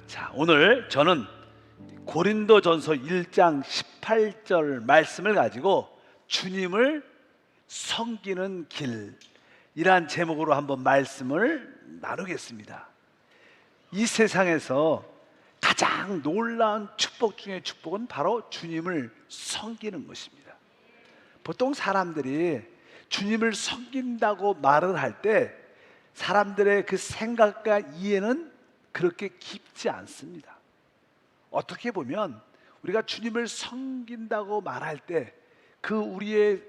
자, 오늘 저는 고린도전서 1장 18절 말씀을 가지고 주님을 섬기는 길이란 제목으로 한번 말씀을 나누겠습니다. 이 세상에서 가장 놀라운 축복 중에 축복은 바로 주님을 섬기는 것입니다. 보통 사람들이 주님을 섬긴다고 말을 할 때 사람들의 그 생각과 이해는 그렇게 깊지 않습니다. 어떻게 보면 우리가 주님을 섬긴다고 말할 때 그 우리의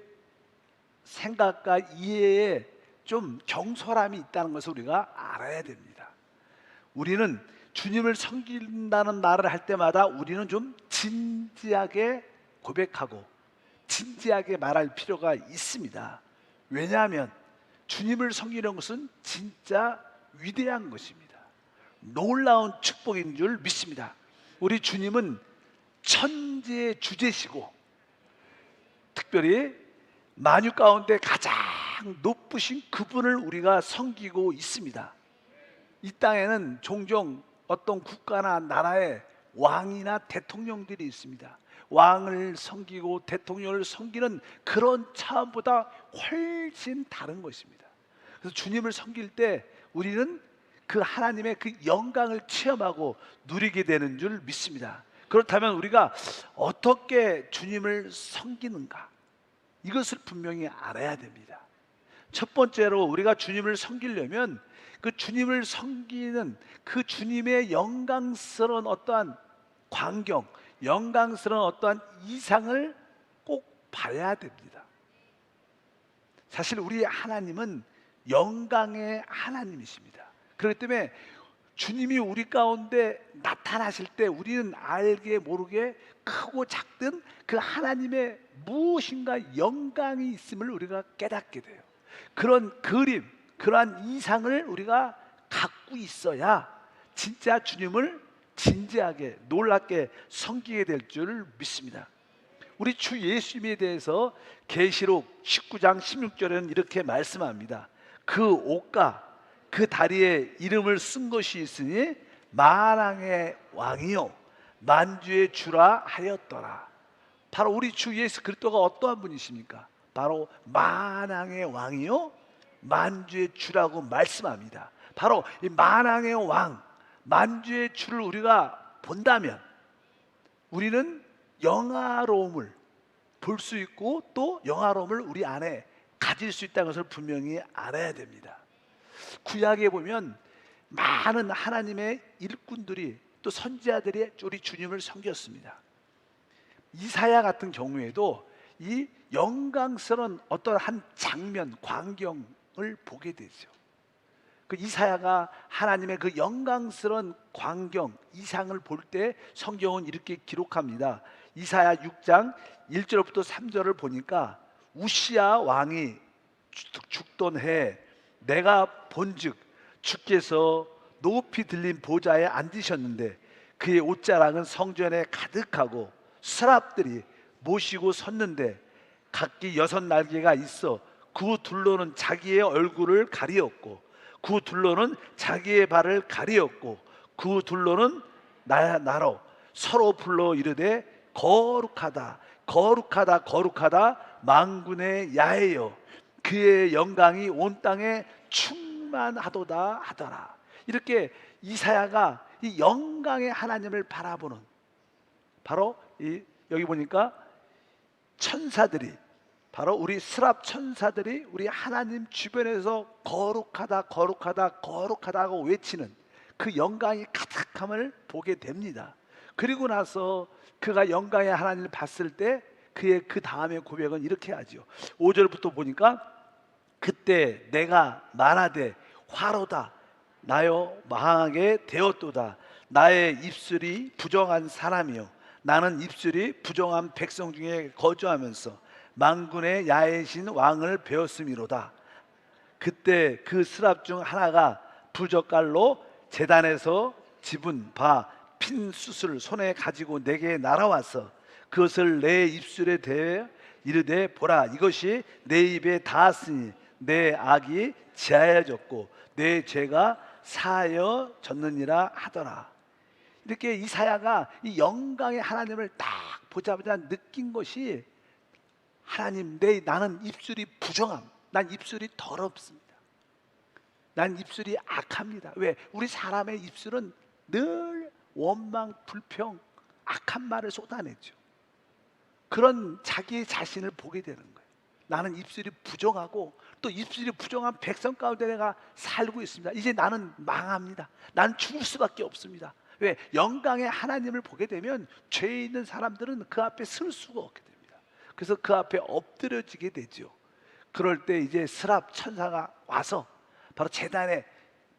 생각과 이해에 좀 경솔함이 있다는 것을 우리가 알아야 됩니다. 우리는 주님을 섬긴다는 말을 할 때마다 우리는 좀 진지하게 고백하고 진지하게 말할 필요가 있습니다. 왜냐하면 주님을 섬기는 것은 진짜 위대한 것입니다. 놀라운 축복인 줄 믿습니다. 우리 주님은 천지의 주제시고 특별히 만유 가운데 가장 높으신 그분을 우리가 섬기고 있습니다. 이 땅에는 종종 어떤 국가나 나라의 왕이나 대통령들이 있습니다. 왕을 섬기고 대통령을 섬기는 그런 차원보다 훨씬 다른 것입니다. 그래서 주님을 섬길 때 우리는 그 하나님의 그 영광을 체험하고 누리게 되는 줄 믿습니다. 그렇다면 우리가 어떻게 주님을 섬기는가? 이것을 분명히 알아야 됩니다. 첫 번째로 우리가 주님을 섬기려면 그 주님을 섬기는 그 주님의 영광스러운 어떠한 광경, 영광스러운 어떠한 이상을 꼭 봐야 됩니다. 사실 우리 하나님은 영광의 하나님이십니다. 그렇기 때문에 주님이 우리 가운데 나타나실 때 우리는 알게 모르게 크고 작든 그 하나님의 무엇인가 영광이 있음을 우리가 깨닫게 돼요. 그런 그림, 그러한 이상을 우리가 갖고 있어야 진짜 주님을 진지하게 놀랍게 섬기게 될 줄 믿습니다. 우리 주 예수님에 대해서 계시록 19장 16절에는 이렇게 말씀합니다. 그 옷과 그 다리에 이름을 쓴 것이 있으니 만왕의 왕이요 만주의 주라 하였더라. 바로 우리 주 예수 그리스도가 어떠한 분이십니까? 바로 만왕의 왕이요 만주의 주라고 말씀합니다. 바로 이 만왕의 왕, 만주의 주를 우리가 본다면 우리는 영화로움을 볼 수 있고 또 영화로움을 우리 안에 가질 수 있다는 것을 분명히 알아야 됩니다. 구약에 보면 많은 하나님의 일꾼들이 또 선지자들이 우리 주님을 섬겼습니다. 이사야 같은 경우에도 이 영광스러운 어떤 한 장면, 광경을 보게 되죠. 그 이사야가 하나님의 그 영광스러운 광경, 이상을 볼 때 성경은 이렇게 기록합니다. 이사야 6장 1절부터 3절을 보니까 우시야 왕이 죽던 해 내가 본즉 주께서 높이 들린 보좌에 앉으셨는데 그의 옷자락은 성전에 가득하고 스랍들이 모시고 섰는데 각기 6날개가 있어 그 둘로는 자기의 얼굴을 가리었고 그 둘로는 자기의 발을 가리었고 그 둘로는 나로 서로 불러 이르되 거룩하다 거룩하다 거룩하다 만군의 야훼여 그의 영광이 온 땅에 충만하도다 하더라. 이렇게 이사야가 이 영광의 하나님을 바라보는 바로 여기 보니까 천사들이 바로 우리 스랍 천사들이 우리 하나님 주변에서 거룩하다 거룩하다 거룩하다고 외치는 그 영광이 가득함을 보게 됩니다. 그리고 나서 그가 영광의 하나님을 봤을 때 그의 그 다음의 고백은 이렇게 하죠. 5절부터 보니까 그때 내가 말하되 화로다 나여 망하게 되었도다. 나의 입술이 부정한 사람이요 나는 입술이 부정한 백성 중에 거주하면서 만군의 야훼신 왕을 배웠음이로다. 그때 그 스랍 중 하나가 부젓갈로 제단에서 집은 바 핀 숯을 손에 가지고 내게 날아와서 그것을 내 입술에 대어 이르되 보라 이것이 내 입에 닿았으니 내 악이 제하여졌고 내 죄가 사하여졌느니라 하더라. 이렇게 이사야가 이 영광의 하나님을 딱 보자마자 느낀 것이, 하나님, 나는 입술이 부정함, 난 입술이 더럽습니다. 난 입술이 악합니다. 왜? 우리 사람의 입술은 늘 원망, 불평, 악한 말을 쏟아내죠. 그런 자기 자신을 보게 되는 거예요. 나는 입술이 부정하고, 또 입술이 부정한 백성 가운데 내가 살고 있습니다. 이제 나는 망합니다. 난 죽을 수밖에 없습니다. 왜? 영광의 하나님을 보게 되면 죄에 있는 사람들은 그 앞에 설 수가 없게 됩니다. 그래서 그 앞에 엎드려지게 되죠. 그럴 때 이제 스랍 천사가 와서 바로 제단에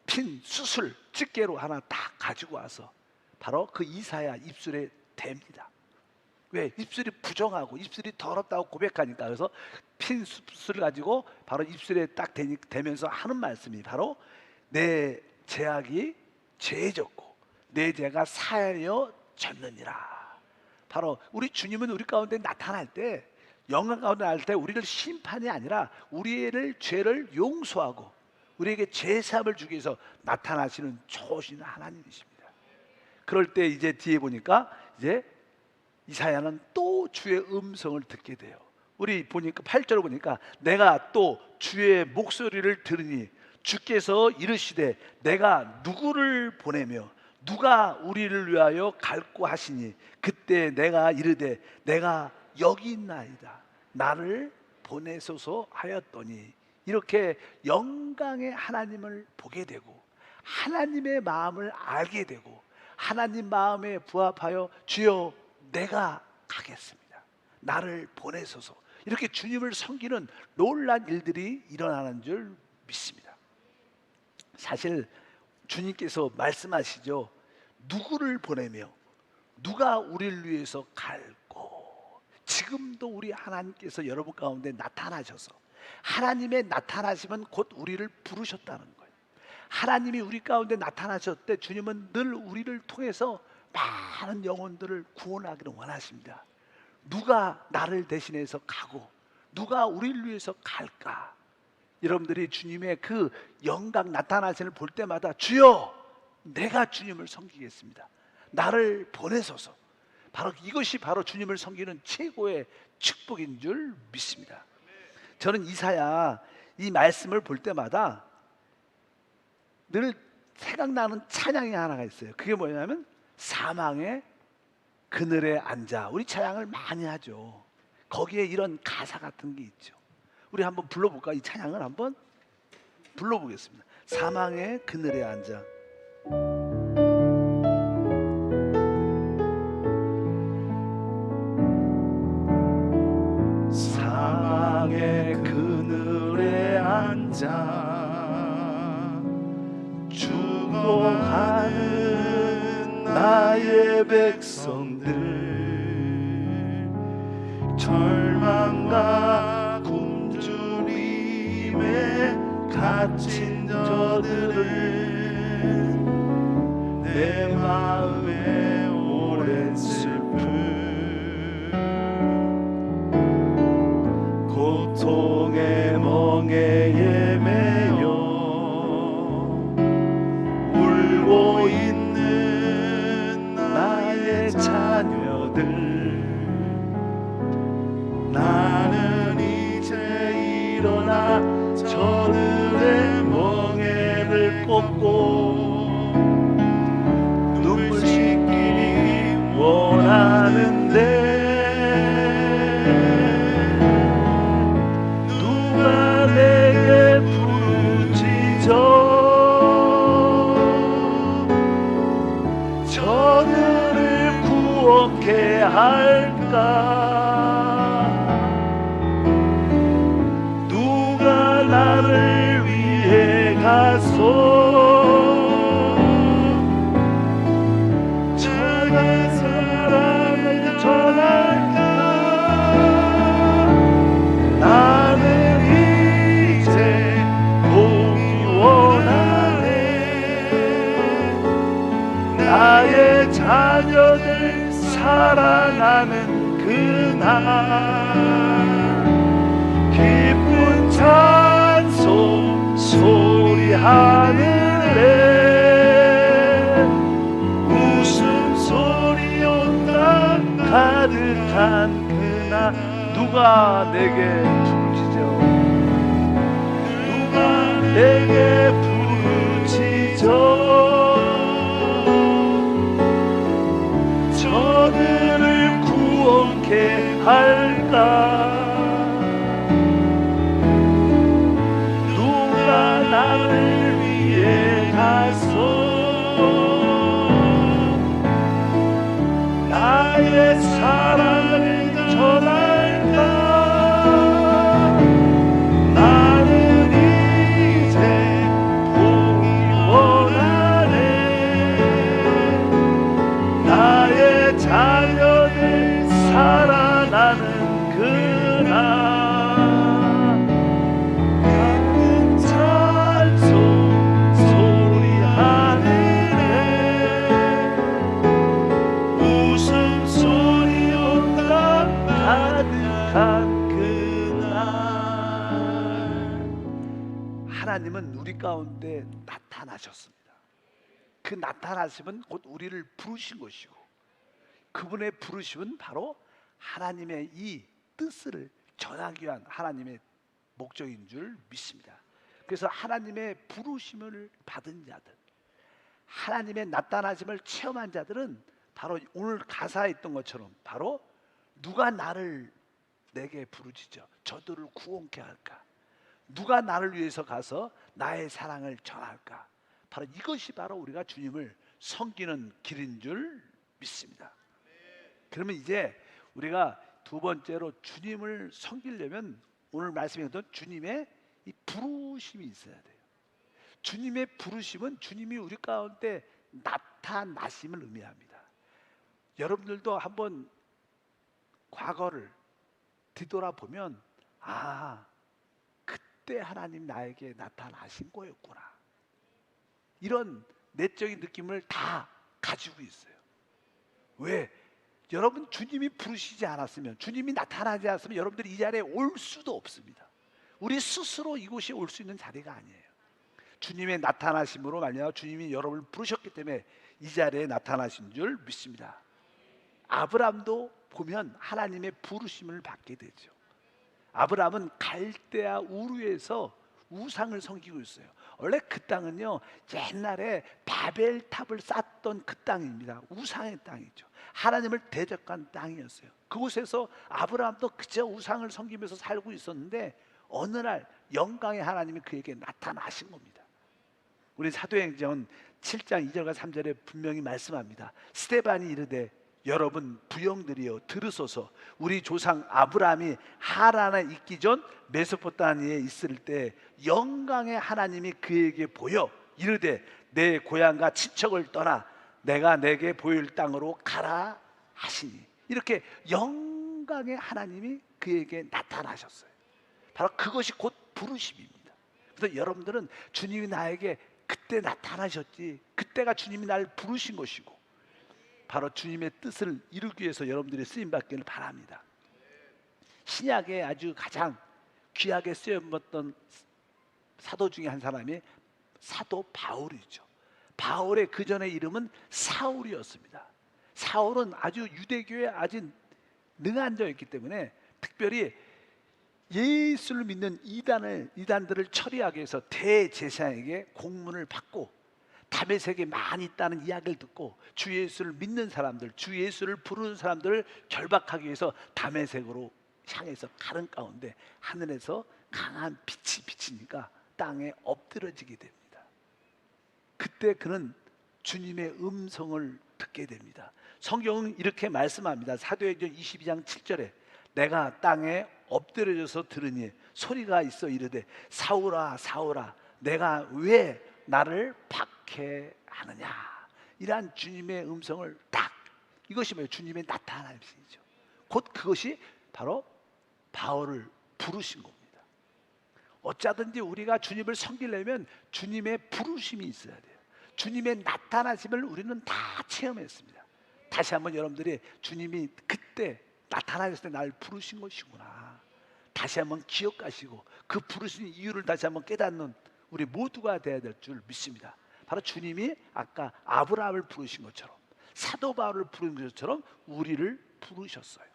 핀 수술 집게로 하나 딱 가지고 와서 바로 그 이사야 입술에 댑니다. 왜? 입술이 부정하고 입술이 더럽다고 고백하니까. 그래서 핀 수술을 가지고 바로 입술에 딱 대면서 하는 말씀이 바로, 내 죄악이 죄졌고 내 죄가 사하여졌느니라. 바로 우리 주님은 우리 가운데 나타날 때, 영광 가운데 나타날 때 우리를 심판이 아니라 우리의 죄를 용서하고 우리에게 제사함을 주기 위해서 나타나시는 좋으신 하나님이십니다. 그럴 때 이제 뒤에 보니까 이제 이사야는 또 주의 음성을 듣게 돼요. 우리 보니까 8절을 보니까, 내가 또 주의 목소리를 들으니 주께서 이르시되 내가 누구를 보내며 누가 우리를 위하여 갈고 하시니, 그때 내가 이르되 내가 여기 있나이다, 나를 보내소서 하였더니. 이렇게 영광의 하나님을 보게 되고 하나님의 마음을 알게 되고 하나님 마음에 부합하여 주여 내가 가겠습니다, 나를 보내소서, 이렇게 주님을 섬기는 놀라운 일들이 일어나는 줄 믿습니다. 사실 주님께서 말씀하시죠. 누구를 보내며 누가 우리를 위해서 갈고. 지금도 우리 하나님께서 여러분 가운데 나타나셔서, 하나님의 나타나심은 곧 우리를 부르셨다는 거예요. 하나님이 우리 가운데 나타나셨을 때 주님은 늘 우리를 통해서 많은 영혼들을 구원하기를 원하십니다. 누가 나를 대신해서 가고 누가 우리를 위해서 갈까? 여러분들이 주님의 그 영광 나타나심을 볼 때마다 주여 내가 주님을 섬기겠습니다, 나를 보내소서. 바로 이것이 바로 주님을 섬기는 최고의 축복인 줄 믿습니다. 저는 이사야 이 말씀을 볼 때마다 늘 생각나는 찬양이 하나가 있어요. 그게 뭐냐면 사망의 그늘에 앉아. 우리 찬양을 많이 하죠. 거기에 이런 가사 같은 게 있죠. 우리 한번 불러볼까? 이 찬양을 한번 불러보겠습니다. 사망의 그늘에 앉아. 사망의 그늘에 앉아 죽어가는 나의 백성들, 절망과 굶주림에 갇힌 저들은 내 마음에 오랜 슬픔, 고통의 멍에에 매여 울고 있는 나의 자녀들, 나는 이제 일어나 저들의 멍에를 꽂고 눈물 씻기를 원하는데, 누가 내게 부르짖어 저들을 구원케 할까? 누가 나를 위해 가서 전한 사랑을 전할까? 나는 이제 보기 원하네, 나의 자녀들 사랑하는 그날 기쁜 찬송 소리 하늘에 웃음 가득한 그날 누가 내게 부르짖어 누가 내게 부르짖어 저들을 구원케 할까 누가 나를 위해 가서 나의 사랑을 전할까 나는 이제 보기 원하네 나의 자녀들 살아나는 그날 가끔 찬송 소리하네 웃음소리 온다 가득한 그날 하나님은 우리 가운데 나타나셨습니다. 그 나타나심은 곧 우리를 부르신 것이고 그분의 부르심은 바로 하나님의 이 뜻을 전하기 위한 하나님의 목적인 줄 믿습니다. 그래서 하나님의 부르심을 받은 자들, 하나님의 나타나심을 체험한 자들은 바로 오늘 가사에 있던 것처럼 바로 누가 나를 내게 부르짖어 저들을 구원케 할까 누가 나를 위해서 가서 나의 사랑을 전할까 바로 이것이 바로 우리가 주님을 섬기는 길인 줄 믿습니다. 그러면 이제 우리가 두 번째로 주님을 섬기려면 오늘 말씀했던 주님의 이 부르심이 있어야 돼요. 주님의 부르심은 주님이 우리 가운데 나타나심을 의미합니다. 여러분들도 한번 과거를 뒤돌아보면 아 그때 하나님 나에게 나타나신 거였구나 이런 내적인 느낌을 다 가지고 있어요. 왜? 여러분 주님이 부르시지 않았으면 주님이 나타나지 않았으면 여러분들이 이 자리에 올 수도 없습니다. 우리 스스로 이곳에 올 수 있는 자리가 아니에요. 주님의 나타나심으로 말미암아 주님이 여러분을 부르셨기 때문에 이 자리에 나타나신 줄 믿습니다. 아브라함도 보면 하나님의 부르심을 받게 되죠. 아브라함은 갈대아 우르에서 우상을 섬기고 있어요. 원래 그 땅은요 옛날에 바벨탑을 쌓던 그 땅입니다. 우상의 땅이죠. 하나님을 대적한 땅이었어요. 그곳에서 아브라함도 그저 우상을 섬기면서 살고 있었는데 어느 날 영광의 하나님이 그에게 나타나신 겁니다. 우리 사도행전 7장 2절과 3절에 분명히 말씀합니다. 스데반이 이르되 여러분 부형들이여 들으소서 우리 조상 아브라함이 하란에 있기 전 메소포타미아에 있을 때 영광의 하나님이 그에게 보여 이르되 내 고향과 친척을 떠나 내가 내게 보일 땅으로 가라 하시니 이렇게 영광의 하나님이 그에게 나타나셨어요. 바로 그것이 곧 부르심입니다. 그래서 여러분들은 주님이 나에게 그때 나타나셨지 그때가 주님이 나를 부르신 것이고 바로 주님의 뜻을 이루기 위해서 여러분들이 쓰임받기를 바랍니다. 신약에 아주 가장 귀하게 쓰여졌던 사도 중에 한 사람이 사도 바울이죠. 바울의 그 전의 이름은 사울이었습니다. 사울은 아주 유대교에 아주 능한 자였기 때문에 특별히 예수를 믿는 이단들을 처리하기 위해서 대제사장에게 공문을 받고 다메섹에 많이 있다는 이야기를 듣고 주 예수를 믿는 사람들, 주 예수를 부르는 사람들을 결박하기 위해서 다메섹으로 향해서 가는 가운데 하늘에서 강한 빛이 비치니까 땅에 엎드러지게 됩니다. 그때 그는 주님의 음성을 듣게 됩니다. 성경은 이렇게 말씀합니다. 사도행전 22장 7절에 내가 땅에 엎드려져서 들으니 소리가 있어 이르되 사울아 사울아 내가 왜 나를 박해하느냐. 이러한 주님의 음성을 딱 이것이 뭐예요? 주님의 나타나심이죠. 곧 그것이 바로 바울을 부르신 겁니다. 어쩌든지 우리가 주님을 섬기려면 주님의 부르심이 있어야 돼요. 주님의 나타나심을 우리는 다 체험했습니다. 다시 한번 여러분들이 주님이 그때 나타나셨을 때 날 부르신 것이구나 다시 한번 기억하시고 그 부르신 이유를 다시 한번 깨닫는 우리 모두가 되어야 될 줄 믿습니다. 바로 주님이 아까 아브라함을 부르신 것처럼 사도 바울을 부르신 것처럼 우리를 부르셨어요.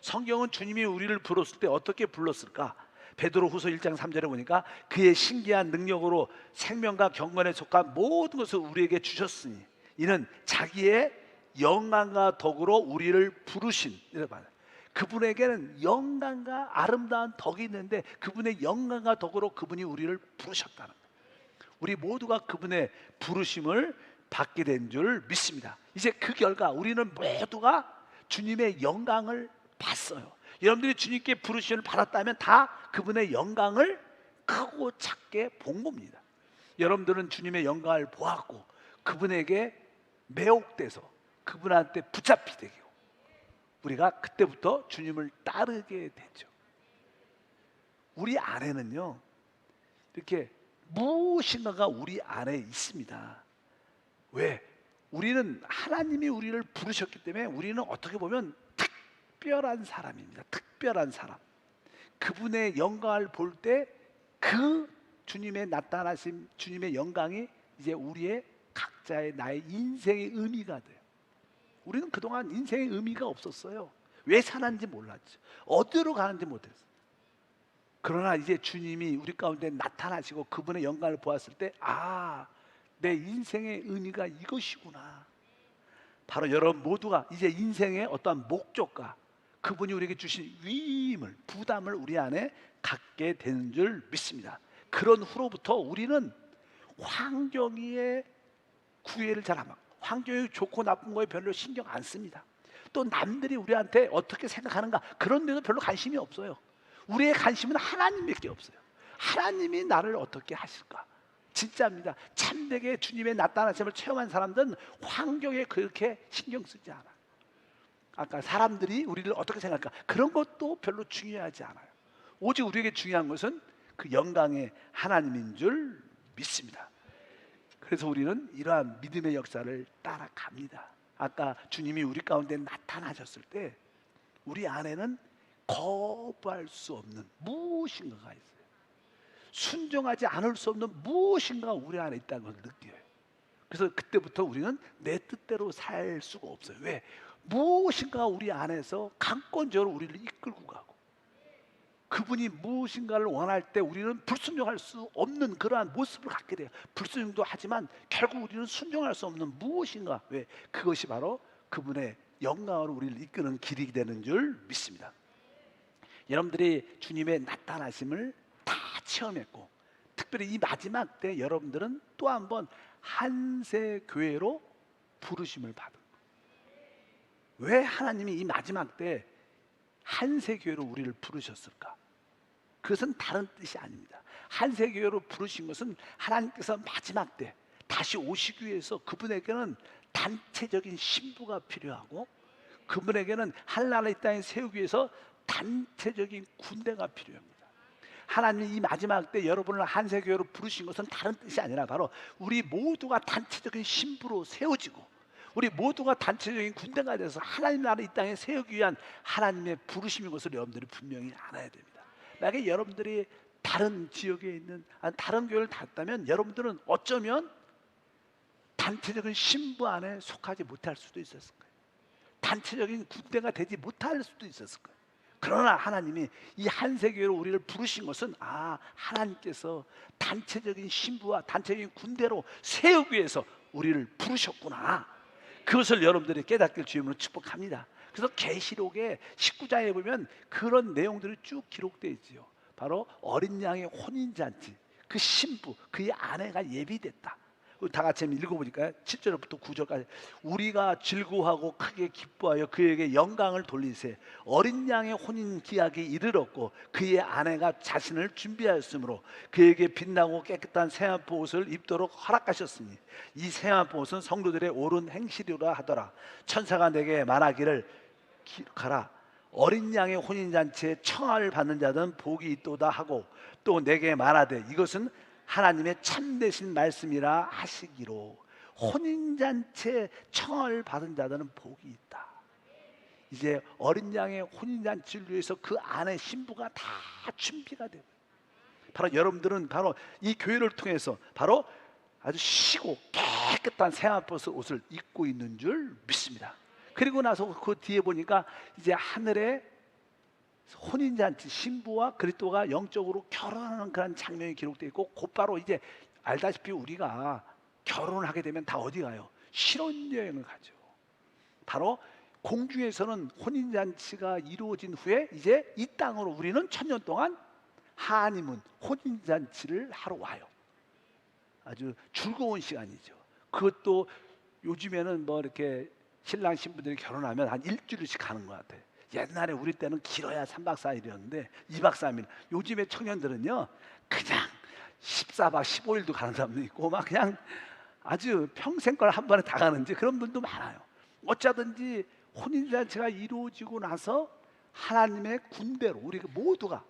성경은 주님이 우리를 불렀을 때 어떻게 불렀을까? 베드로후서 1장 3절에 보니까 그의 신기한 능력으로 생명과 경건에 속한 모든 것을 우리에게 주셨으니 이는 자기의 영광과 덕으로 우리를 부르신, 이렇게 말해요. 그분에게는 영광과 아름다운 덕이 있는데 그분의 영광과 덕으로 그분이 우리를 부르셨다는 거예요. 우리 모두가 그분의 부르심을 받게 된 줄 믿습니다. 이제 그 결과 우리는 모두가 주님의 영광을 봤어요. 여러분들이 주님께 부르심을 받았다면 다 그분의 영광을 크고 작게 본 겁니다. 여러분들은 주님의 영광을 보았고 그분에게 매혹돼서 그분한테 붙잡히게 되고 우리가 그때부터 주님을 따르게 되죠. 우리 안에는요 이렇게 무엇인가가 우리 안에 있습니다. 왜? 우리는 하나님이 우리를 부르셨기 때문에 우리는 어떻게 보면 특별한 사람입니다. 특별한 사람. 그분의 영광을 볼 때 그 주님의 나타나심, 주님의 영광이 이제 우리의 각자의 나의 인생의 의미가 돼요. 우리는 그동안 인생의 의미가 없었어요. 왜 사는지 몰랐죠. 어디로 가는지 못했어요. 그러나 이제 주님이 우리 가운데 나타나시고 그분의 영광을 보았을 때 아, 내 인생의 의미가 이것이구나. 바로 여러분 모두가 이제 인생의 어떠한 목적과 그분이 우리에게 주신 위임을, 부담을 우리 안에 갖게 되는 줄 믿습니다. 그런 후로부터 우리는 환경의 구애를 잘 안 받고 환경이 좋고 나쁜 거에 별로 신경 안 씁니다. 또 남들이 우리한테 어떻게 생각하는가 그런 데도 별로 관심이 없어요. 우리의 관심은 하나님밖에 없어요. 하나님이 나를 어떻게 하실까? 진짜입니다. 참되게 주님의 나타나심을 체험한 사람들은 환경에 그렇게 신경 쓰지 않아요. 아까 사람들이 우리를 어떻게 생각할까? 그런 것도 별로 중요하지 않아요. 오직 우리에게 중요한 것은 그 영광의 하나님인 줄 믿습니다. 그래서 우리는 이러한 믿음의 역사를 따라갑니다. 아까 주님이 우리 가운데 나타나셨을 때 우리 안에는 거부할 수 없는 무엇인가가 있어요. 순종하지 않을 수 없는 무엇인가가 우리 안에 있다는 것을 느껴요. 그래서 그때부터 우리는 내 뜻대로 살 수가 없어요. 왜? 무엇인가 우리 안에서 강권적으로 우리를 이끌고 가고 그분이 무엇인가를 원할 때 우리는 불순종할 수 없는 그러한 모습을 갖게 돼요. 불순종도 하지만 결국 우리는 순종할 수 없는 무엇인가. 왜? 그것이 바로 그분의 영광으로 우리를 이끄는 길이 되는 줄 믿습니다. 여러분들이 주님의 나타나심을 다 체험했고 특별히 이 마지막 때 여러분들은 또 한 번 한세교회로 부르심을 받은 거예요. 왜 하나님이 이 마지막 때 한세교회로 우리를 부르셨을까? 그것은 다른 뜻이 아닙니다. 한세교회로 부르신 것은 하나님께서 마지막 때 다시 오시기 위해서 그분에게는 단체적인 신부가 필요하고 그분에게는 한나라 이 땅에 세우기 위해서 단체적인 군대가 필요합니다. 하나님이 이 마지막 때 여러분을 한세교회로 부르신 것은 다른 뜻이 아니라 바로 우리 모두가 단체적인 신부로 세워지고 우리 모두가 단체적인 군대가 돼서 하나님 나라 이 땅에 세우기 위한 하나님의 부르심인 것을 여러분들이 분명히 알아야 됩니다. 만약에 여러분들이 다른 지역에 있는 다른 교회를 다녔다면 여러분들은 어쩌면 단체적인 신부 안에 속하지 못할 수도 있었을 거예요. 단체적인 군대가 되지 못할 수도 있었을 거예요. 그러나 하나님이 이 한세교회로 우리를 부르신 것은 하나님께서 단체적인 신부와 단체적인 군대로 세우기 위해서 우리를 부르셨구나. 그것을 여러분들이 깨닫길 주님으로 축복합니다. 그래서 계시록의 19장에 보면 그런 내용들이 쭉 기록되어 있지요. 바로 어린 양의 혼인잔치, 그 신부, 그의 아내가 예비됐다. 다 같이 한번 읽어보니까요. 7절부터 9절까지 우리가 즐거워하고 크게 기뻐하여 그에게 영광을 돌리세. 어린 양의 혼인 기약이 이르렀고 그의 아내가 자신을 준비하였으므로 그에게 빛나고 깨끗한 세마포 옷을 입도록 허락하셨으니 이 세마포 옷은 성도들의 옳은 행실이라 하더라. 천사가 내게 말하기를 기록하라. 어린 양의 혼인잔치에 청함을 받는 자는 복이 있도다 하고 또 내게 말하되 이것은 하나님의 참되신 말씀이라 하시기로 혼인잔치에 청함을 받은 자들은 복이 있다. 이제 어린 양의 혼인잔치를 위해서 그 안에 신부가 다 준비가 되고 바로 여러분들은 바로 이 교회를 통해서 바로 아주 시고 깨끗한 세마포 옷을 입고 있는 줄 믿습니다. 그리고 나서 그 뒤에 보니까 이제 하늘에 혼인잔치, 신부와 그리스도가 영적으로 결혼하는 그런 장면이 기록되어 있고, 곧바로 이제 알다시피 우리가 결혼을 하게 되면 다 어디 가요? 신혼여행을 가죠. 바로 공중에서는 혼인잔치가 이루어진 후에 이제 이 땅으로 우리는 1000년 동안 하나님은 혼인잔치를 하러 와요. 아주 즐거운 시간이죠. 그것도 요즘에는 뭐 이렇게 신랑 신부들이 결혼하면 한 일주일씩 가는 것 같아요. 옛날에 우리 때는 길어야 3박 4일이었는데 2박 3일. 요즘에 청년들은요 그냥 14박 15일도 가는 사람도 있고 막 그냥 아주 평생 걸 한 번에 다 가는지 그런 분도 많아요. 어쩌든지 혼인잔치가 이루어지고 나서 하나님의 군대로 우리 모두가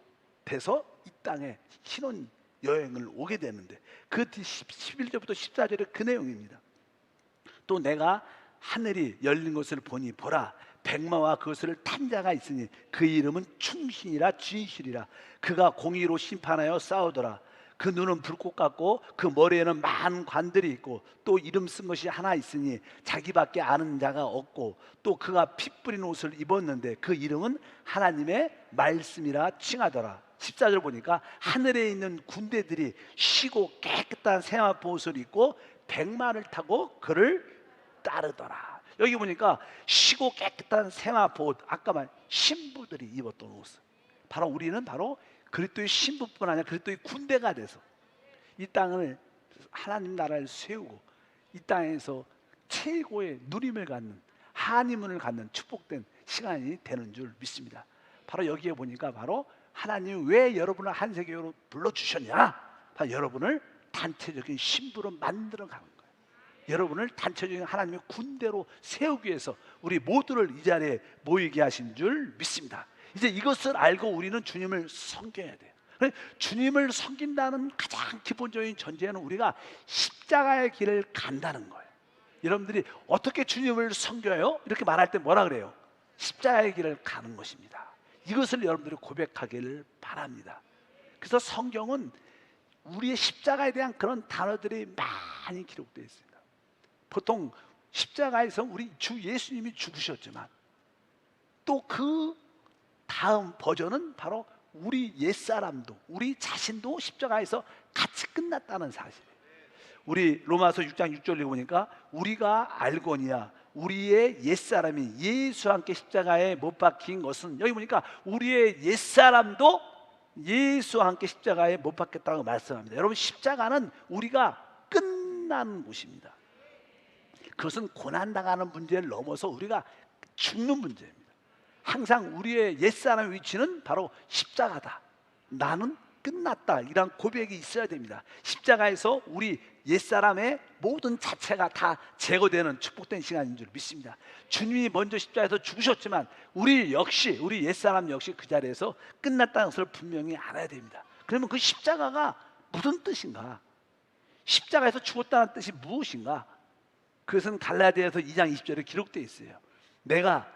돼서 이 땅에 신혼 여행을 오게 되는데, 그 뒤 11절부터 14절의 그 내용입니다. 또 내가 하늘이 열린 것을 보니 보라, 백마와 그것을 탄 자가 있으니 그 이름은 충신이라 진실이라. 그가 공의로 심판하여 싸우더라. 그 눈은 불꽃 같고 그 머리에는 많은 관들이 있고 또 이름 쓴 것이 하나 있으니 자기밖에 아는 자가 없고, 또 그가 피 뿌린 옷을 입었는데 그 이름은 하나님의 말씀이라 칭하더라. 14절 보니까 하늘에 있는 군대들이 쉬고 깨끗한 세마포 옷을 입고 백마를 타고 그를 따르더라. 여기 보니까 쉬고 깨끗한 세마포 옷, 아까 말 신부들이 입었던 옷, 바로 우리는 바로 그리스도의 신부뿐 아니라 그리스도의 군대가 돼서 이 땅을 하나님 나라를 세우고 이 땅에서 최고의 누림을 갖는, 한의문을 갖는 축복된 시간이 되는 줄 믿습니다. 바로 여기에 보니까 바로 하나님이 왜 여러분을 한세교로 불러주셨냐, 바로 여러분을 단체적인 신부로 만들어 가는 거예요. 여러분을 단체적인 하나님의 군대로 세우기 위해서 우리 모두를 이 자리에 모이게 하신 줄 믿습니다. 이제 이것을 알고 우리는 주님을 섬겨야 돼요. 주님을 섬긴다는 가장 기본적인 전제는 우리가 십자가의 길을 간다는 거예요. 여러분들이 어떻게 주님을 섬겨요? 이렇게 말할 때 뭐라 그래요? 십자가의 길을 가는 것입니다. 이것을 여러분들이 고백하기를 바랍니다. 그래서 성경은 우리의 십자가에 대한 그런 단어들이 많이 기록되어 있습니다. 보통 십자가에서 우리 주 예수님이 죽으셨지만 또 그 다음 버전은 바로 우리 옛사람도, 우리 자신도 십자가에서 같이 끝났다는 사실이에요. 우리 로마서 6장 6절에 보니까 우리가 알거니와 우리의 옛사람이 예수와 함께 십자가에 못 박힌 것은, 여기 보니까 우리의 옛사람도 예수와 함께 십자가에 못 박혔다고 말씀합니다. 여러분, 십자가는 우리가 끝나는 곳입니다. 그것은 고난당하는 문제를 넘어서 우리가 죽는 문제입니다. 항상 우리의 옛사람의 위치는 바로 십자가다. 나는 끝났다. 이런 고백이 있어야 됩니다. 십자가에서 우리 옛사람의 모든 자체가 다 제거되는 축복된 시간인 줄 믿습니다. 주님이 먼저 십자가에서 죽으셨지만 우리 역시, 우리 옛사람 역시 그 자리에서 끝났다는 것을 분명히 알아야 됩니다. 그러면 그 십자가가 무슨 뜻인가? 십자가에서 죽었다는 뜻이 무엇인가? 그것은 갈라디아서 2장 20절에 기록되어 있어요. 내가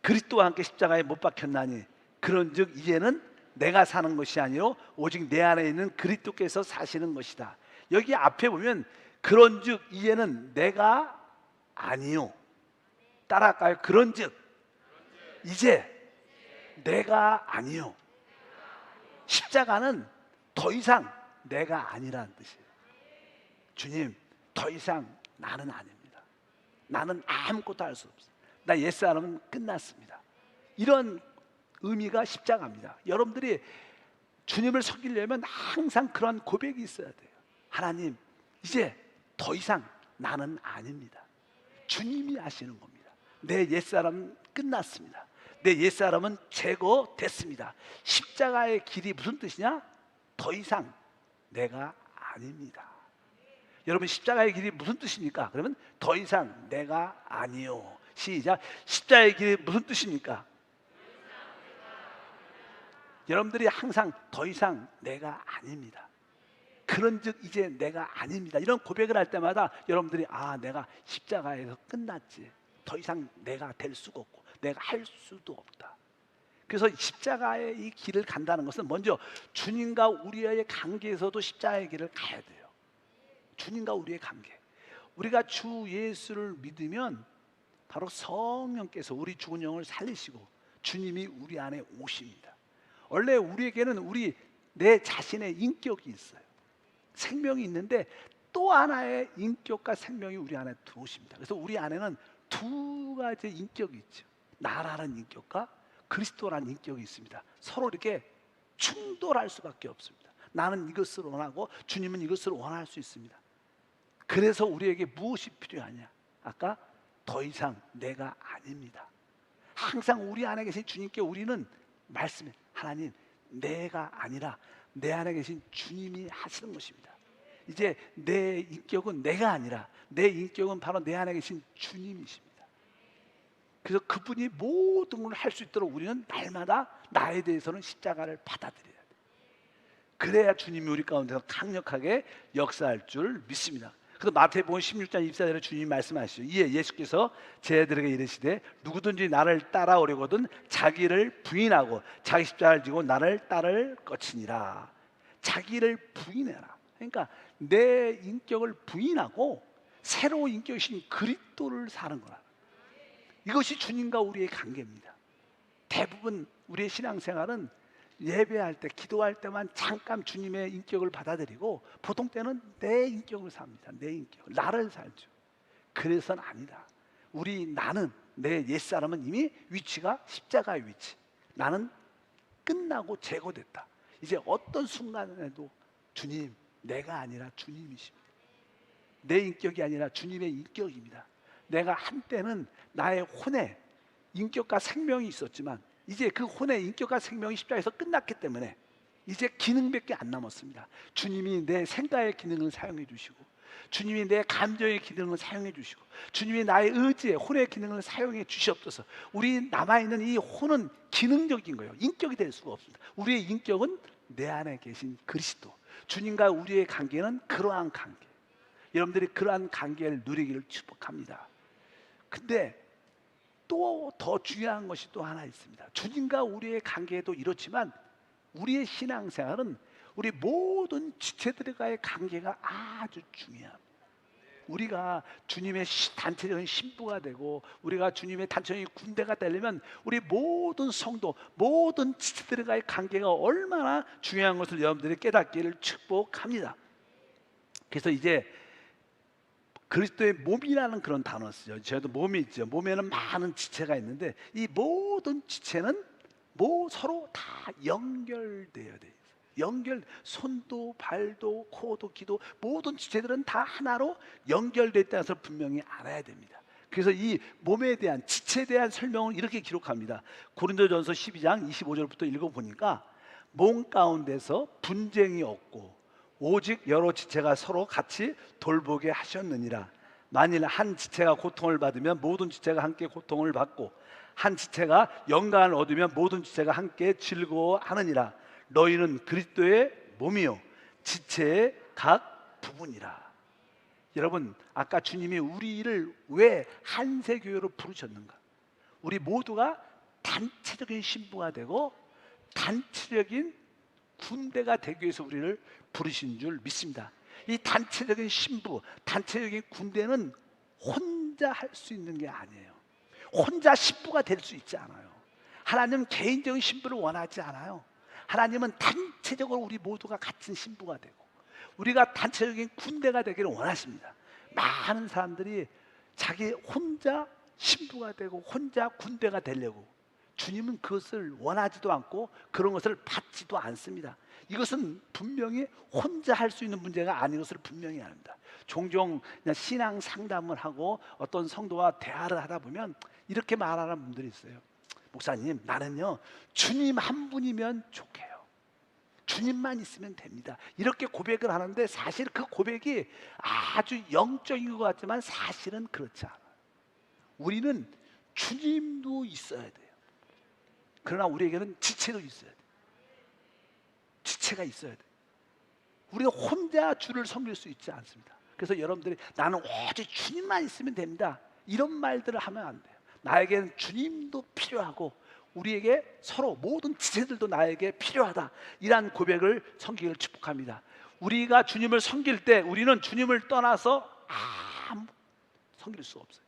그리스도와 함께 십자가에 못 박혔나니 그런즉 이제는 내가 사는 것이 아니요 오직 내 안에 있는 그리스도께서 사시는 것이다. 여기 앞에 보면 그런즉 이제는 내가 아니요, 따라할까요? 그런즉 이제 내가 아니요. 십자가는 더 이상 내가 아니라는 뜻이에요. 주님, 더 이상 나는 아닙니다. 나는 아무것도 할 수 없어요. 나 옛사람은 끝났습니다. 이런 의미가 십자가입니다. 여러분들이 주님을 섬기려면 항상 그런 고백이 있어야 돼요. 하나님, 이제 더 이상 나는 아닙니다. 주님이 하시는 겁니다. 내 옛사람은 끝났습니다. 내 옛사람은 제거됐습니다. 십자가의 길이 무슨 뜻이냐? 더 이상 내가 아닙니다. 여러분, 십자가의 길이 무슨 뜻입니까? 그러면 더 이상 내가 아니요. 시작. 십자가의 길이 무슨 뜻입니까? 여러분들이 항상 더 이상 내가 아닙니다. 그런즉 이제 내가 아닙니다. 이런 고백을 할 때마다 여러분들이 내가 십자가에서 끝났지. 더 이상 내가 될 수가 없고 내가 할 수도 없다. 그래서 십자가의 이 길을 간다는 것은 먼저 주님과 우리의 관계에서도 십자가의 길을 가야 돼요. 주님과 우리의 관계. 우리가 주 예수를 믿으면 바로 성령께서 우리 죽은 영을 살리시고 주님이 우리 안에 오십니다. 원래 우리에게는 내 자신의 인격이 있어요. 생명이 있는데 또 하나의 인격과 생명이 우리 안에 들어오십니다. 그래서 우리 안에는 두 가지 인격이 있죠. 나라는 인격과 그리스도라는 인격이 있습니다. 서로 이렇게 충돌할 수밖에 없습니다. 나는 이것을 원하고 주님은 이것을 원할 수 있습니다. 그래서 우리에게 무엇이 필요하냐? 아까 더 이상 내가 아닙니다. 항상 우리 안에 계신 주님께 우리는 말씀해, 하나님 내가 아니라 내 안에 계신 주님이 하시는 것입니다. 이제 내 인격은 내가 아니라 내 인격은 바로 내 안에 계신 주님이십니다. 그래서 그분이 모든 걸 할 수 있도록 우리는 날마다 나에 대해서는 십자가를 받아들여야 돼요. 그래야 주님이 우리 가운데서 강력하게 역사할 줄 믿습니다. 그래서 마태복음 16장 24절에 주님이 말씀하시죠. 이에 예수께서 제자들에게 이르시되 누구든지 나를 따라오려거든 자기를 부인하고 자기 십자가를 지고 나를 따를 것이니라. 자기를 부인해라. 그러니까 내 인격을 부인하고 새로운 인격이신 그리스도를 사는 거라. 이것이 주님과 우리의 관계입니다. 대부분 우리의 신앙생활은 예배할 때, 기도할 때만 잠깐 주님의 인격을 받아들이고 보통 때는 내 인격을 삽니다. 내 인격, 나를 살죠. 그래서는 아니다. 나는, 내 옛사람은 이미 위치가 십자가의 위치. 나는 끝나고 제거됐다. 이제 어떤 순간에도 주님, 내가 아니라 주님이십니다. 내 인격이 아니라 주님의 인격입니다. 내가 한때는 나의 혼에 인격과 생명이 있었지만 이제 그 혼의 인격과 생명이 십자가에서 끝났기 때문에 이제 기능밖에 안 남았습니다. 주님이 내 생각의 기능을 사용해 주시고 주님이 내 감정의 기능을 사용해 주시고 주님이 나의 의지의 혼의 기능을 사용해 주시옵소서. 우리 남아있는 이 혼은 기능적인 거예요. 인격이 될 수가 없습니다. 우리의 인격은 내 안에 계신 그리스도, 주님과 우리의 관계는 그러한 관계. 여러분들이 그러한 관계를 누리기를 축복합니다. 근데 또 더 중요한 것이 또 하나 있습니다. 주님과 우리의 관계도 이렇지만 우리의 신앙생활은 우리 모든 지체들과의 관계가 아주 중요합니다. 우리가 주님의 단체적인 신부가 되고 우리가 주님의 단체적인 군대가 되려면 우리 모든 성도, 모든 지체들과의 관계가 얼마나 중요한 것을 여러분들이 깨닫기를 축복합니다. 그래서 이제 그리스도의 몸이라는 그런 단어 쓰죠. 저희도 몸이 있죠. 몸에는 많은 지체가 있는데 이 모든 지체는 서로 다 연결되어야 돼요. 손도 발도 코도 귀도 모든 지체들은 다 하나로 연결되어 있다는 것을 분명히 알아야 됩니다. 그래서 이 몸에 대한 지체에 대한 설명을 이렇게 기록합니다. 고린도전서 12장 25절부터 읽어보니까 몸 가운데서 분쟁이 없고 오직 여러 지체가 서로 같이 돌보게 하셨느니라. 만일 한 지체가 고통을 받으면 모든 지체가 함께 고통을 받고 한 지체가 영광을 얻으면 모든 지체가 함께 즐거워하느니라. 너희는 그리스도의 몸이요 지체의 각 부분이라. 여러분, 아까 주님이 우리를 왜 한세교회로 부르셨는가? 우리 모두가 단체적인 신부가 되고 단체적인 군대가 되기 위해서 우리를 부르신 줄 믿습니다. 이 단체적인 신부, 단체적인 군대는 혼자 할 수 있는 게 아니에요. 혼자 신부가 될 수 있지 않아요. 하나님은 개인적인 신부를 원하지 않아요. 하나님은 단체적으로 우리 모두가 같은 신부가 되고 우리가 단체적인 군대가 되기를 원하십니다. 많은 사람들이 자기 혼자 신부가 되고 혼자 군대가 되려고, 주님은 그것을 원하지도 않고 그런 것을 받지도 않습니다. 이것은 분명히 혼자 할 수 있는 문제가 아닌 것을 분명히 압니다. 종종 그냥 신앙 상담을 하고 어떤 성도와 대화를 하다 보면 이렇게 말하는 분들이 있어요. 목사님, 나는요 주님 한 분이면 좋게요. 주님만 있으면 됩니다. 이렇게 고백을 하는데 사실 그 고백이 아주 영적인 것 같지만 사실은 그렇지 않아요. 우리는 주님도 있어야 돼요. 그러나 우리에게는 지체도 있어야 돼요. 지체가 있어야 돼요. 우리가 혼자 주를 섬길 수 있지 않습니다. 그래서 여러분들이 나는 오직 주님만 있으면 됩니다, 이런 말들을 하면 안 돼요. 나에게는 주님도 필요하고 우리에게 서로 모든 지체들도 나에게 필요하다, 이러한 고백을 섬기기를 축복합니다. 우리가 주님을 섬길 때 우리는 주님을 떠나서 아무 섬길 수 없어요.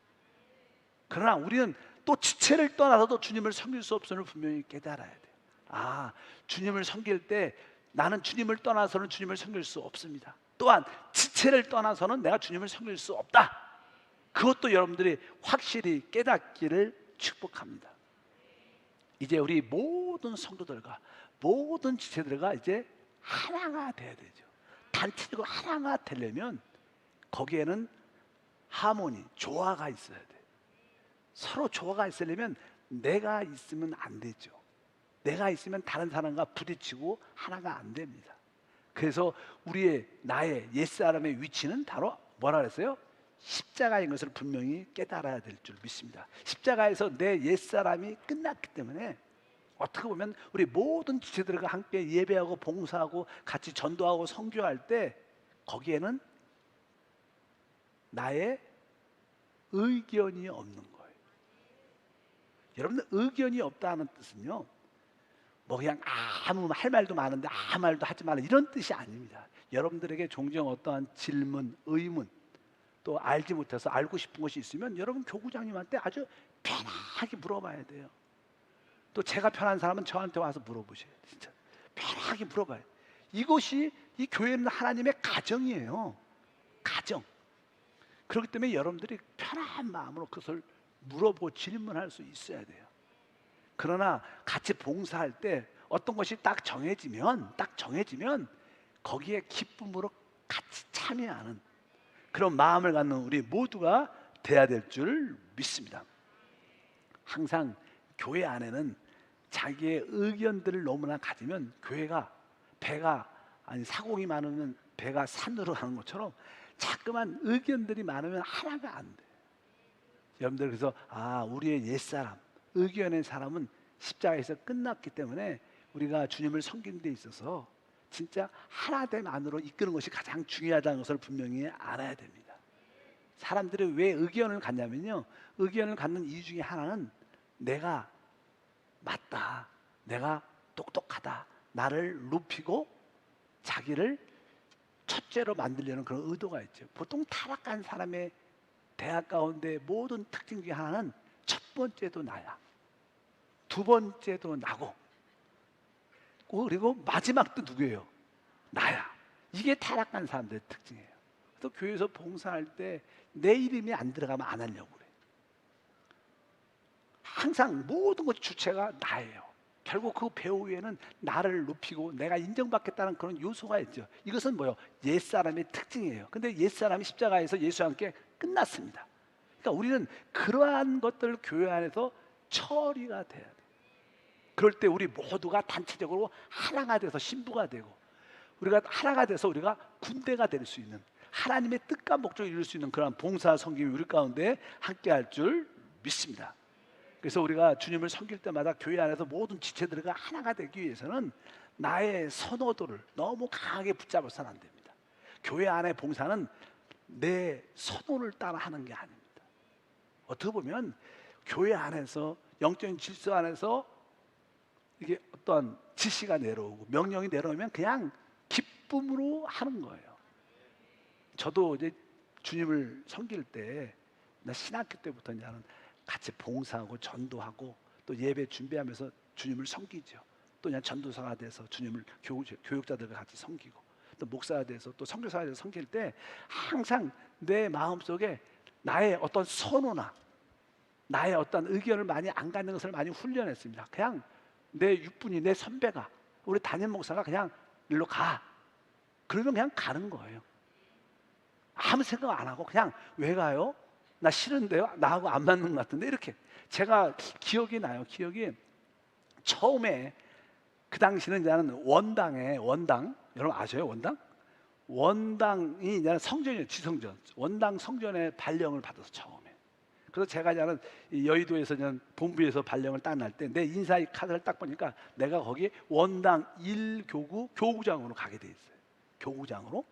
그러나 우리는 또 지체를 떠나서도 주님을 섬길 수 없음을 분명히 깨달아야 돼요. 아, 주님을 섬길 때 나는 주님을 떠나서는 주님을 섬길 수 없습니다. 또한 지체를 떠나서는 내가 주님을 섬길 수 없다. 그것도 여러분들이 확실히 깨닫기를 축복합니다. 이제 우리 모든 성도들과 모든 지체들과 이제 하나가 돼야 되죠. 단체적으로 하나가 되려면 거기에는 하모니, 조화가 있어야 돼. 서로 조화가 있으려면 내가 있으면 안 되죠. 내가 있으면 다른 사람과 부딪히고 하나가 안 됩니다. 그래서 나의 옛사람의 위치는 바로 뭐라 그랬어요? 십자가인 것을 분명히 깨달아야 될 줄 믿습니다. 십자가에서 내 옛사람이 끝났기 때문에 어떻게 보면 우리 모든 지체들과 함께 예배하고 봉사하고 같이 전도하고 선교할 때 거기에는 나의 의견이 없는 거예요. 여러분들 의견이 없다는 뜻은요, 뭐 그냥 아무 할 말도 많은데 아무 말도 하지 말라 이런 뜻이 아닙니다. 여러분들에게 종종 어떠한 질문, 의문 또 알지 못해서 알고 싶은 것이 있으면 여러분 교구장님한테 아주 편하게 물어봐야 돼요. 또 제가 편한 사람은 저한테 와서 물어보셔야 돼요. 진짜 편하게 물어봐요. 이것이 이 교회는 하나님의 가정이에요. 가정. 그렇기 때문에 여러분들이 편한 마음으로 그것을 물어보고 질문할 수 있어야 돼요. 그러나 같이 봉사할 때 어떤 것이 딱 정해지면 거기에 기쁨으로 같이 참여하는 그런 마음을 갖는 우리 모두가 돼야 될 줄 믿습니다. 항상 교회 안에는 자기의 의견들을 너무나 가지면 교회가 사공이 많으면 배가 산으로 가는 것처럼 자꾸만 의견들이 많으면 하나가 안 돼. 여러분들 그래서 우리의 옛사람, 의견의 사람은 십자가에서 끝났기 때문에 우리가 주님을 섬기는 데 있어서 진짜 하나됨 안으로 이끄는 것이 가장 중요하다는 것을 분명히 알아야 됩니다. 사람들이 왜 의견을 갖냐면요, 의견을 갖는 이유 중에 하나는 내가 맞다, 내가 똑똑하다, 나를 높이고 자기를 첫째로 만들려는 그런 의도가 있죠. 보통 타락한 사람의 대학 가운데 모든 특징 중에 하나는 첫 번째도 나야, 두 번째도 나고, 그리고 마지막도 누구예요? 나야. 이게 타락한 사람들의 특징이에요. 또 교회에서 봉사할 때 내 이름이 안 들어가면 안 하려고 그래. 항상 모든 것 주체가 나예요. 결국 그 배우 위에는 나를 높이고 내가 인정받겠다는 그런 요소가 있죠. 이것은 뭐예요? 옛사람의 특징이에요. 근데 옛사람이 십자가에서 예수와 함께 끝났습니다. 그러니까 우리는 그러한 것들 교회 안에서 처리가 돼야 돼요. 그럴 때 우리 모두가 단체적으로 하나가 돼서 신부가 되고, 우리가 하나가 돼서 우리가 군대가 될 수 있는, 하나님의 뜻과 목적을 이룰 수 있는 그런 봉사 섬김이 우리 가운데 함께 할 줄 믿습니다. 그래서 우리가 주님을 섬길 때마다 교회 안에서 모든 지체들과 하나가 되기 위해서는 나의 선호도를 너무 강하게 붙잡아서는 안 됩니다. 교회 안의 봉사는 내 선호를 따라 하는 게 아닙니다. 어떻게 보면 교회 안에서 영적인 질서 안에서 이게 어떤 지시가 내려오고 명령이 내려오면 그냥 기쁨으로 하는 거예요. 저도 이제 주님을 섬길 때, 나 신학교 때부터 나는 같이 봉사하고 전도하고 또 예배 준비하면서 주님을 섬기죠. 또 그냥 전도사가 돼서 주님을 교육자들과 같이 섬기고, 또 목사가 돼서 또 선교사가 돼서 섬길 때 항상 내 마음속에 나의 어떤 선호나 나의 어떤 의견을 많이 안 갖는 것을 많이 훈련했습니다. 그냥 내 육분이, 내 선배가, 우리 담임 목사가 그냥 일로 가, 그러면 그냥 가는 거예요. 아무 생각 안 하고 그냥 왜 가요? 나 싫은데요? 나하고 안 맞는 것 같은데, 이렇게. 제가 기억이 나요. 기억이 처음에 그 당시는 나는 원당, 여러분 아셔요? 원당이 이제 성전이에요. 지성전. 원당 성전에 발령을 받아서 처음에. 그래서 제가 이제는 여의도에서 본부에서 발령을 딱 날 때 내 인사의 카드를 딱 보니까 내가 거기 원당 1교구 교구장으로 가게 돼 있어요. 교구장으로.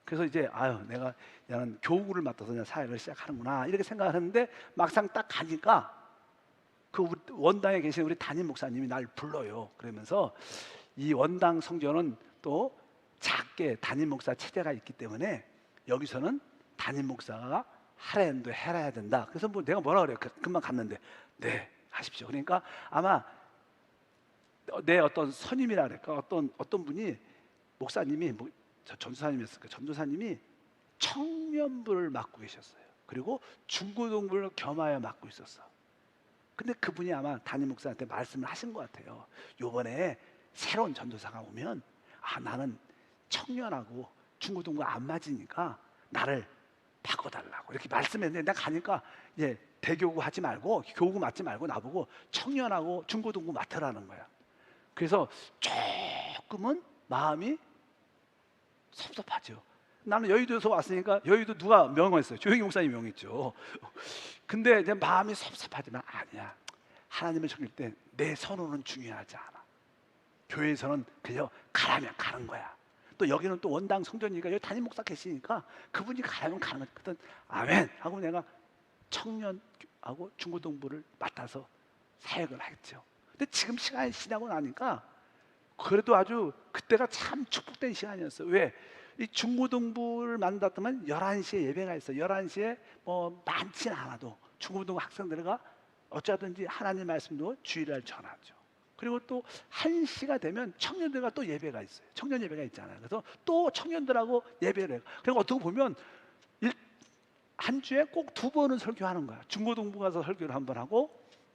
그래서 이제 내가 나는 교구를 맡아서 그냥 사역을 시작하는구나 이렇게 생각을 했는데, 막상 딱 가니까 그 원당에 계신 우리 담임 목사님이 날 불러요. 그러면서 이 원당 성전은 또 작게 담임 목사 체제가 있기 때문에 여기서는 담임 목사가 하라는데 해야 된다. 그래서 뭐 내가 뭐라 그래요? 금방 갔는데 네 하십시오. 그러니까 아마 내 어떤 선임이라 그럴까 어떤 분이 목사님이 뭐 전도사님이었을까 전도사님이 청년부를 맡고 계셨어요. 그리고 중고등부를 겸하여 맡고 있었어. 근데 그분이 아마 담임 목사한테 말씀을 하신 것 같아요. 요번에 새로운 전도사가 오면 나는 청년하고 중고등부 안 맞으니까 나를 바꿔달라고 이렇게 말씀했는데 내가 가니까 대교구 하지 말고 교구 맡지 말고 나보고 청년하고 중고등부 맡으라는 거야. 그래서 조금은 마음이 섭섭하죠. 나는 여의도에서 왔으니까 여의도 누가 명했어요? 조영희 목사님 명했죠. 근데 이제 마음이 섭섭하지만 아니야. 하나님을 섬길 때 내 선호는 중요하지 않아. 교회에서는 그냥 가라면 가는 거야. 또 여기는 또 원당 성전이니까 여기 담임 목사 계시니까 그분이 가라면 가는 거야. 그랬더니 아멘 하고 내가 청년하고 중고등부를 맡아서 사역을 했죠. 근데 지금 시간이 지나고 나니까 그래도 아주 그때가 참 축복된 시간이었어요. 왜? 이 중고등부를 만났더만 11시에 예배가 있어요. 11시에 뭐 많지는 않아도 중고등부 학생들과 어쩌든지 하나님 말씀도 주일날 전하죠. 그리고 또 1시가 되면 청년들과 또 예배가 있어요. 청년 예배가 있잖아요. 그래서 또 청년들하고 예배를 해요. 그리고 어떻게 보면 한 주에 꼭 2번은 설교하는 거야. 중고등부 가서 설교를 한 번 하고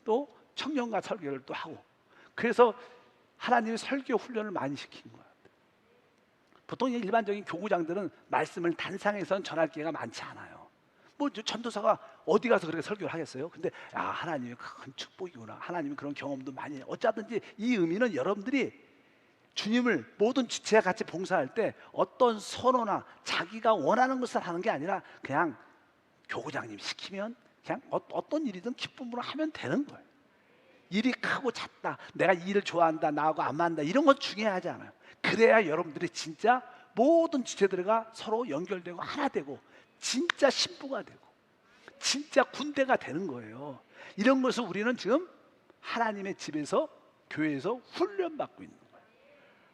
또 청년과 설교를 또 하고. 그래서 하나님이 설교 훈련을 많이 시킨 거야. 보통 일반적인 교구장들은 말씀을 단상에서는 전할 기회가 많지 않아요. 뭐 전도사가 어디 가서 그렇게 설교를 하겠어요? 근데 하나님이 큰 축복이구나. 하나님이 그런 경험도 많이 해요. 어쩌든지 이 의미는 여러분들이 주님을 모든 지체와 같이 봉사할 때 어떤 선호나 자기가 원하는 것을 하는 게 아니라 그냥 교구장님이 시키면 그냥 어떤 일이든 기쁨으로 하면 되는 거예요. 일이 크고 작다, 내가 이 일을 좋아한다, 나하고 안 맞는다, 이런 건 중요하지 않아요. 그래야 여러분들이 진짜 모든 지체들과 서로 연결되고 하나 되고 진짜 신부가 되고 진짜 군대가 되는 거예요. 이런 것을 우리는 지금 하나님의 집에서 교회에서 훈련받고 있는 거예요.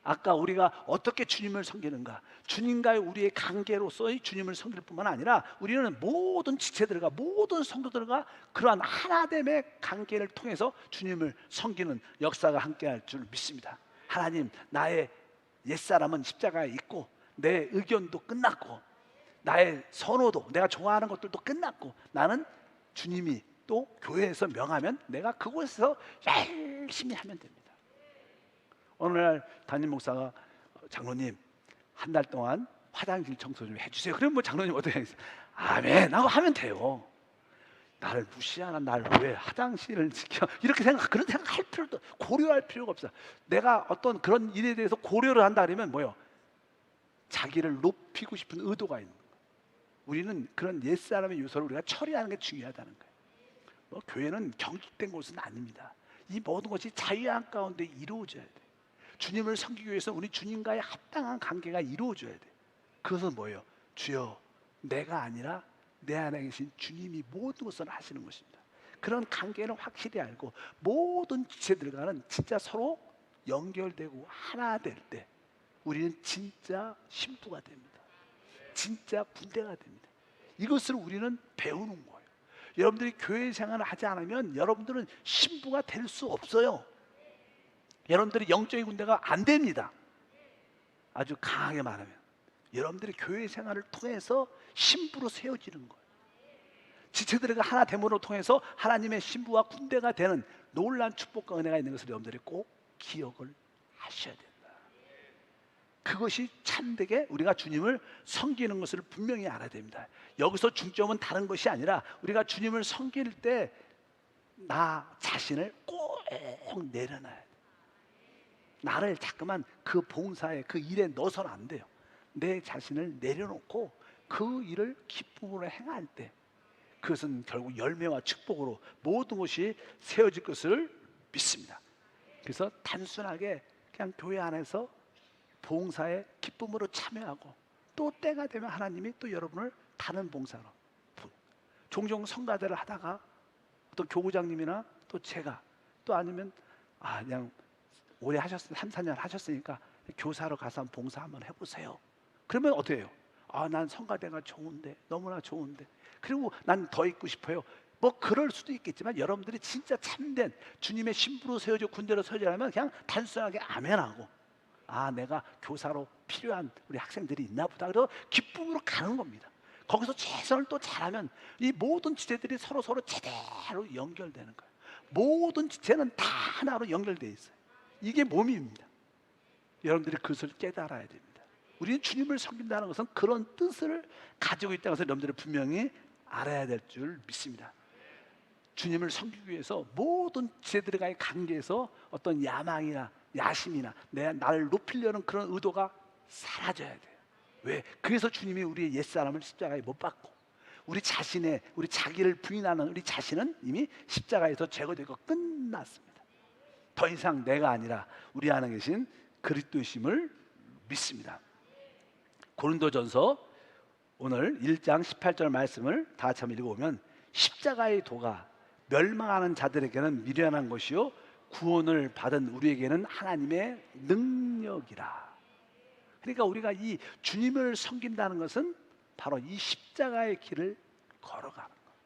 아까 우리가 어떻게 주님을 섬기는가, 주님과의 우리의 관계로서의 주님을 섬길 뿐만 아니라 우리는 모든 지체들과 모든 성도들과 그러한 하나됨의 관계를 통해서 주님을 섬기는 역사가 함께할 줄 믿습니다. 하나님, 나의 옛사람은 십자가에 있고 내 의견도 끝났고 나의 선호도 내가 좋아하는 것들도 끝났고 나는 주님이 또 교회에서 명하면 내가 그곳에서 열심히 하면 됩니다. 어느 날 담임 목사가 장로님 한 달 동안 화장실 청소 좀 해주세요. 그러면 뭐 장로님 어떻게 하겠어요? 아멘 하고 하면 돼요. 나를 무시하는 날 왜 화장실을 지켜 이렇게 그런 생각할 필요도 고려할 필요가 없어. 내가 어떤 그런 일에 대해서 고려를 한다 그러면 뭐요? 자기를 높이고 싶은 의도가 있는 거예요. 우리는 그런 옛사람의 요소를 우리가 처리하는 게 중요하다는 거예요. 뭐 교회는 경직된 곳은 아닙니다. 이 모든 것이 자유한 가운데 이루어져야 돼. 주님을 섬기기 위해서 우리 주님과의 합당한 관계가 이루어져야 돼. 그것은 뭐예요? 주여, 내가 아니라 내 안에 계신 주님이 모든 것을 하시는 것입니다. 그런 관계는 확실히 알고 모든 지체들과는 진짜 서로 연결되고 하나 될 때 우리는 진짜 신부가 됩니다. 진짜 군대가 됩니다. 이것을 우리는 배우는 거예요. 여러분들이 교회 생활을 하지 않으면 여러분들은 신부가 될 수 없어요. 여러분들이 영적인 군대가 안 됩니다. 아주 강하게 말하면 여러분들이 교회 생활을 통해서 신부로 세워지는 거예요. 지체들과 하나 됨으로 통해서 하나님의 신부와 군대가 되는 놀라운 축복과 은혜가 있는 것을 여러분들이 꼭 기억을 하셔야 된다. 그것이 참되게 우리가 주님을 섬기는 것을 분명히 알아야 됩니다. 여기서 중점은 다른 것이 아니라 우리가 주님을 섬길 때 나 자신을 꼭 내려놔야 돼. 나를 자꾸만 그 봉사에 그 일에 넣어서는 안 돼요. 내 자신을 내려놓고 그 일을 기쁨으로 행할 때 그것은 결국 열매와 축복으로 모든 것이 세워질 것을 믿습니다. 그래서 단순하게 그냥 교회 안에서 봉사에 기쁨으로 참여하고 또 때가 되면 하나님이 또 여러분을 다른 봉사로 종종 성가대를 하다가 어떤 교구장님이나 또 제가 또 아니면 그냥 오래 하셨으니까 3, 4년 하셨으니까 교사로 가서 한번 봉사 한번 해보세요. 그러면 어떻게 해요? 아, 난 성가대가 좋은데, 너무나 좋은데, 그리고 난 더 있고 싶어요. 뭐 그럴 수도 있겠지만 여러분들이 진짜 참된 주님의 신부로 세워져 군대로 세워져라면 그냥 단순하게 아멘하고, 아, 내가 교사로 필요한 우리 학생들이 있나 보다, 그래서 기쁨으로 가는 겁니다. 거기서 최선을 또 잘하면 이 모든 지체들이 서로 제대로 연결되는 거예요. 모든 지체는 다 하나로 연결되어 있어요. 이게 몸입니다. 여러분들이 그것을 깨달아야 됩니다. 우리는 주님을 섬긴다는 것은 그런 뜻을 가지고 있다는 것을 여러분들이 분명히 알아야 될 줄 믿습니다. 주님을 섬기기 위해서 모든 지체들과의 관계에서 어떤 야망이나 야심이나 나를 높이려는 그런 의도가 사라져야 돼요. 왜? 그래서 주님이 우리의 옛사람을 십자가에 못 박고 우리 자기를 부인하는 우리 자신은 이미 십자가에서 제거되고 끝났습니다. 더 이상 내가 아니라 우리 안에 계신 그리스도이심을 믿습니다. 고린도전서 오늘 1장 18절 말씀을 다 같이 한번 읽어보면, 십자가의 도가 멸망하는 자들에게는 미련한 것이요 구원을 받은 우리에게는 하나님의 능력이라. 그러니까 우리가 이 주님을 섬긴다는 것은 바로 이 십자가의 길을 걸어가는 거예요.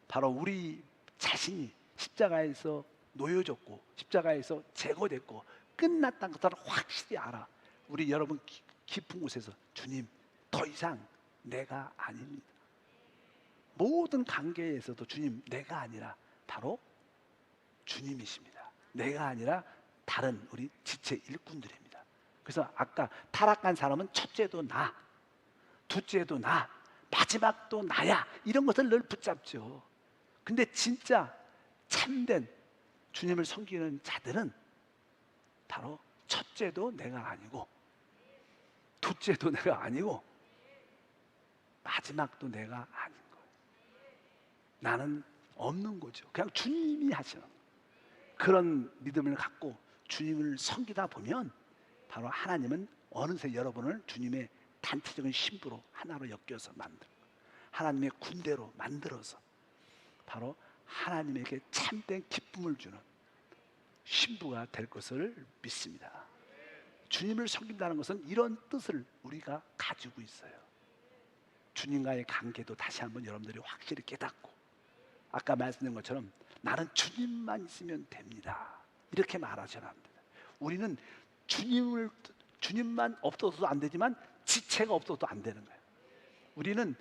바로 우리 자신이 십자가에서 놓여졌고 십자가에서 제거됐고 끝났다는 것을 확실히 알아. 우리 여러분 깊은 곳에서 주님, 더 이상 내가 아닙니다. 모든 관계에서도 주님, 내가 아니라 바로 주님이십니다. 내가 아니라 다른 우리 지체 일꾼들입니다. 그래서 아까 타락한 사람은 첫째도 나, 둘째도 나, 마지막도 나야, 이런 것을 늘 붙잡죠. 근데 진짜 참된 주님을 섬기는 자들은 바로 첫째도 내가 아니고, 둘째도 내가 아니고, 마지막도 내가 아닌 거예요. 나는 없는 거죠. 그냥 주님이 하시는 거예요. 그런 믿음을 갖고 주님을 섬기다 보면 바로 하나님은 어느새 여러분을 주님의 단체적인 신부로 하나로 엮여서 만들고 하나님의 군대로 만들어서 바로 하나님에게 참된 기쁨을 주는 신부가 될 것을 믿습니다. 주님을 섬긴다는 것은 이런 뜻을 우리가 가지고 있어요. 주님과의 관계도 다시 한번 여러분들이 확실히 깨닫고, 아까 말씀드린 것처럼 나는 주님만 있으면 됩니다, 이렇게 말하셔야 합니다. 우리는 주님만 없어서도 안 되지만 지체가 없어서도 안 되는 거예요. 우리는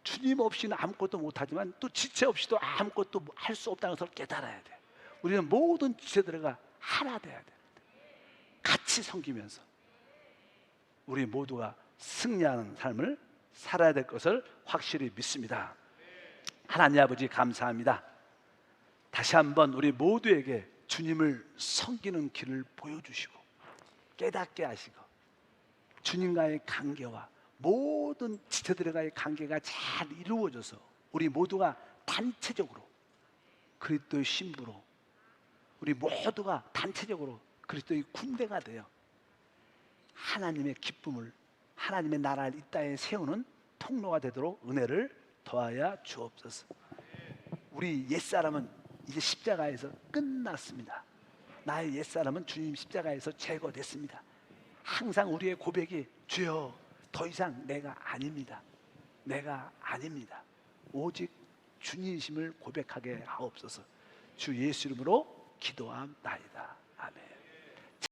주님 없이는 아무것도 못하지만 또 지체 없이도 아무것도 할 수 없다는 것을 깨달아야 돼요. 우리는 모든 지체들과 하나 돼야 됩니다. 같이 섬기면서 우리 모두가 승리하는 삶을 살아야 될 것을 확실히 믿습니다. 하나님 아버지, 감사합니다. 다시 한번 우리 모두에게 주님을 섬기는 길을 보여주시고 깨닫게 하시고 주님과의 관계와 모든 지체들과의 관계가 잘 이루어져서 우리 모두가 단체적으로 그리스도의 신부로, 우리 모두가 단체적으로 그리스도의 군대가 되어 하나님의 기쁨을, 하나님의 나라를 이 땅에 세우는 통로가 되도록 은혜를 더하여 주옵소서. 우리 옛사람은 이제 십자가에서 끝났습니다. 나의 옛사람은 주님 십자가에서 제거됐습니다. 항상 우리의 고백이, 주여, 더 이상 내가 아닙니다, 내가 아닙니다, 오직 주님이심을 고백하게 하옵소서. 주 예수 이름으로 기도함나이다. 아멘.